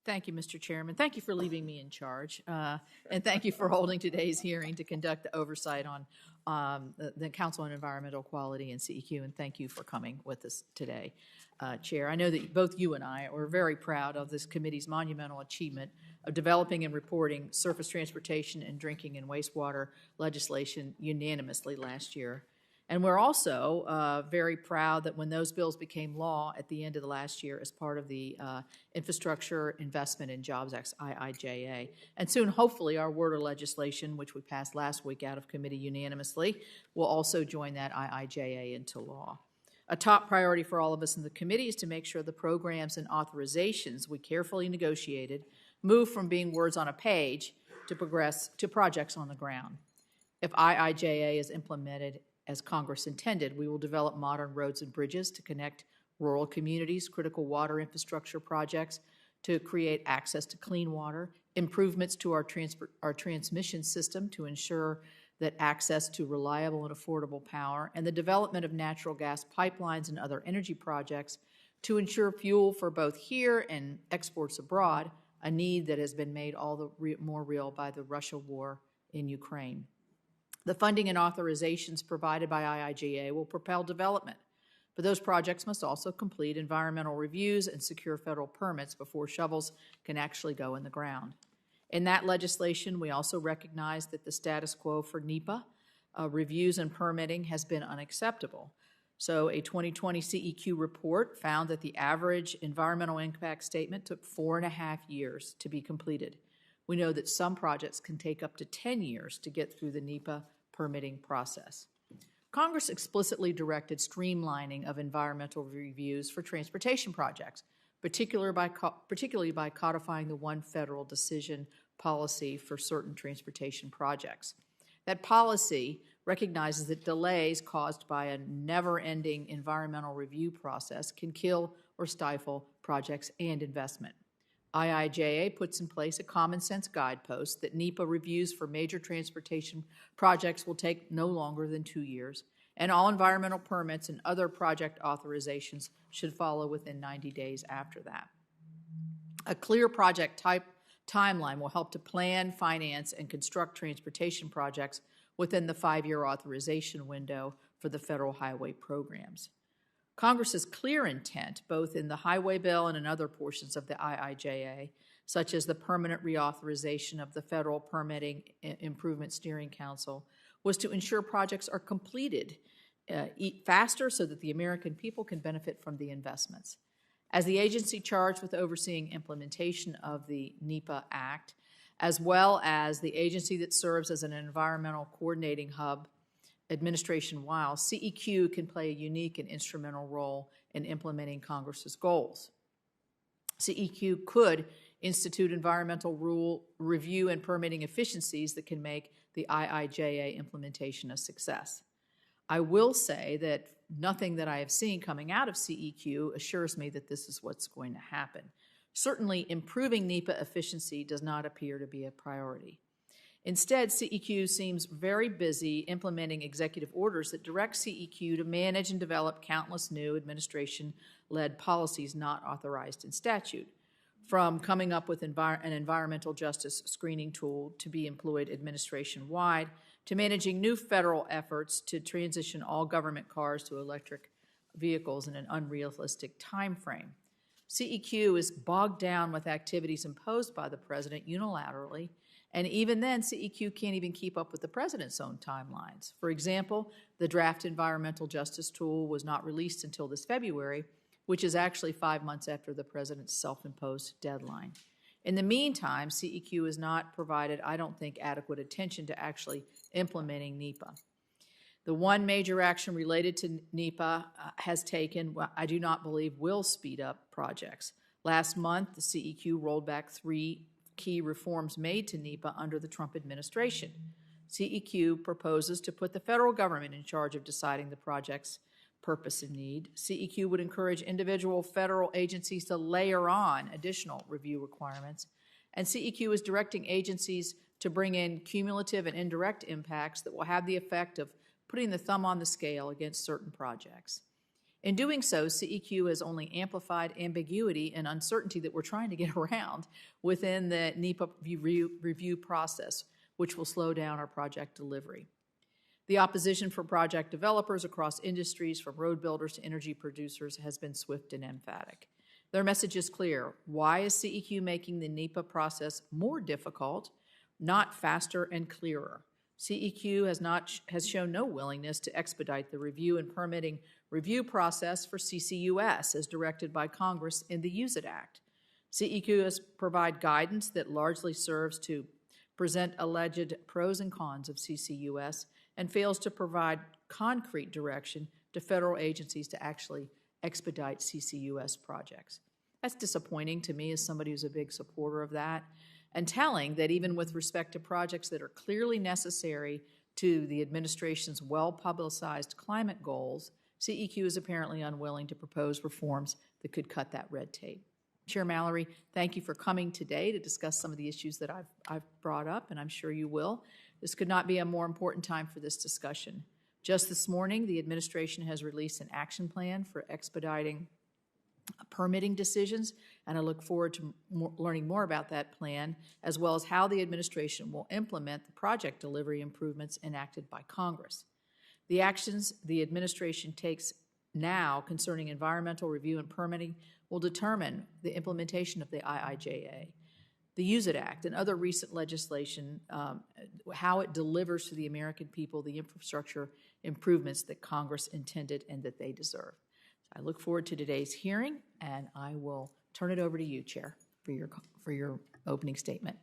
Thank you, Mr. Chairman. Thank you for leaving me in charge. And thank you for holding today's hearing to conduct the oversight on the Council on Environmental Quality and CEQ. And thank you for coming with us today, Chair. I know that both you and I are very proud of this committee's monumental achievement of developing and reporting surface transportation and drinking and wastewater legislation unanimously last year. And we're also very proud that when those bills became law at the end of the last year as part of the Infrastructure Investment and Jobs Act, IIJA, and soon hopefully our water legislation, which we passed last week out of committee unanimously, will also join that IIJA into law. A top priority for all of us in the committee is to make sure the programs and authorizations we carefully negotiated move from being words on a page to progress to projects on the ground. If IIJA is implemented as Congress intended, we will develop modern roads and bridges to connect rural communities, critical water infrastructure projects to create access to clean water, improvements to our transmission system to ensure that access to reliable and affordable power, and the development of natural gas pipelines and other energy projects to ensure fuel for both here and exports abroad, a need that has been made all the more real by the Russia war in Ukraine. The funding and authorizations provided by IIJA will propel development, but those projects must also complete environmental reviews and secure federal permits before shovels can actually go in the ground. In that legislation, we also recognize that the status quo for NEPA reviews and permitting has been unacceptable. So a 2020 CEQ report found that the average environmental impact statement took 4.5 years to be completed. We know that some projects can take up to 10 years to get through the NEPA permitting process. Congress explicitly directed streamlining of environmental reviews for transportation projects, particularly by codifying the one federal decision policy for certain transportation projects. That policy recognizes that delays caused by a never-ending environmental review process can kill or stifle projects and investment. IIJA puts in place a common-sense guidepost that NEPA reviews for major transportation projects will take no longer than 2 years, and all environmental permits and other project authorizations should follow within 90 days after that. A clear project type timeline will help to plan, finance, and construct transportation projects within the 5-year authorization window for the federal highway programs. Congress's clear intent, both in the highway bill and in other portions of the IIJA, such as the permanent reauthorization of the Federal Permitting Improvement Steering Council, was to ensure projects are completed faster so that the American people can benefit from the investments. As the agency charged with overseeing implementation of the NEPA Act, as well as the agency that serves as an environmental coordinating hub administration-wide, CEQ can play a unique and instrumental role in implementing Congress's goals. CEQ could institute environmental rule review and permitting efficiencies that can make the IIJA implementation a success. I will say that nothing that I have seen coming out of CEQ assures me that this is what's going to happen. Certainly, improving NEPA efficiency does not appear to be a priority. Instead, CEQ seems very busy implementing executive orders that direct CEQ to manage and develop countless new administration-led policies not authorized in statute, from coming up with an environmental justice screening tool to be employed administration-wide, to managing new federal efforts to transition all government cars to electric vehicles in an unrealistic time frame. CEQ is bogged down with activities imposed by the president unilaterally, and even then, CEQ can't even keep up with the president's own timelines. For example, the draft environmental justice tool was not released until this February, which is actually 5 months after the president's self-imposed deadline. In the meantime, CEQ has not provided, I don't think, adequate attention to actually implementing NEPA. The one major action related to NEPA has taken, I do not believe, will speed up projects. Last month, the CEQ rolled back 3 key reforms made to NEPA under the Trump administration. CEQ proposes to put the federal government in charge of deciding the project's purpose and need. CEQ would encourage individual federal agencies to layer on additional review requirements, and CEQ is directing agencies to bring in cumulative and indirect impacts that will have the effect of putting the thumb on the scale against certain projects. In doing so, CEQ has only amplified ambiguity and uncertainty that we're trying to get around within the NEPA review process, which will slow down our project delivery. The opposition for project developers across industries, from road builders to energy producers, has been swift and emphatic. Their message is clear. Why is CEQ making the NEPA process more difficult, not faster and clearer? CEQ has shown no willingness to expedite the review and permitting review process for CCUS as directed by Congress in the Use It Act. CEQ has provided guidance that largely serves to present alleged pros and cons of CCUS and fails to provide concrete direction to federal agencies to actually expedite CCUS projects. That's disappointing to me as somebody who's a big supporter of that, and telling that even with respect to projects that are clearly necessary to the administration's well-publicized climate goals, CEQ is apparently unwilling to propose reforms that could cut that red tape. Chair Mallory, thank you for coming today to discuss some of the issues that I've brought up, and I'm sure you will. This could not be a more important time for this discussion. Just this morning, the administration has released an action plan for expediting permitting decisions, and I look forward to learning more about that plan, as well as how the administration will implement the project delivery improvements enacted by Congress. The actions the administration takes now concerning environmental review and permitting will determine the implementation of the IIJA, the Use It Act, and other recent legislation, how it delivers to the American people the infrastructure improvements that Congress intended and that they deserve. I look forward to today's hearing, and I will turn it over to you, Chair, for your opening statement.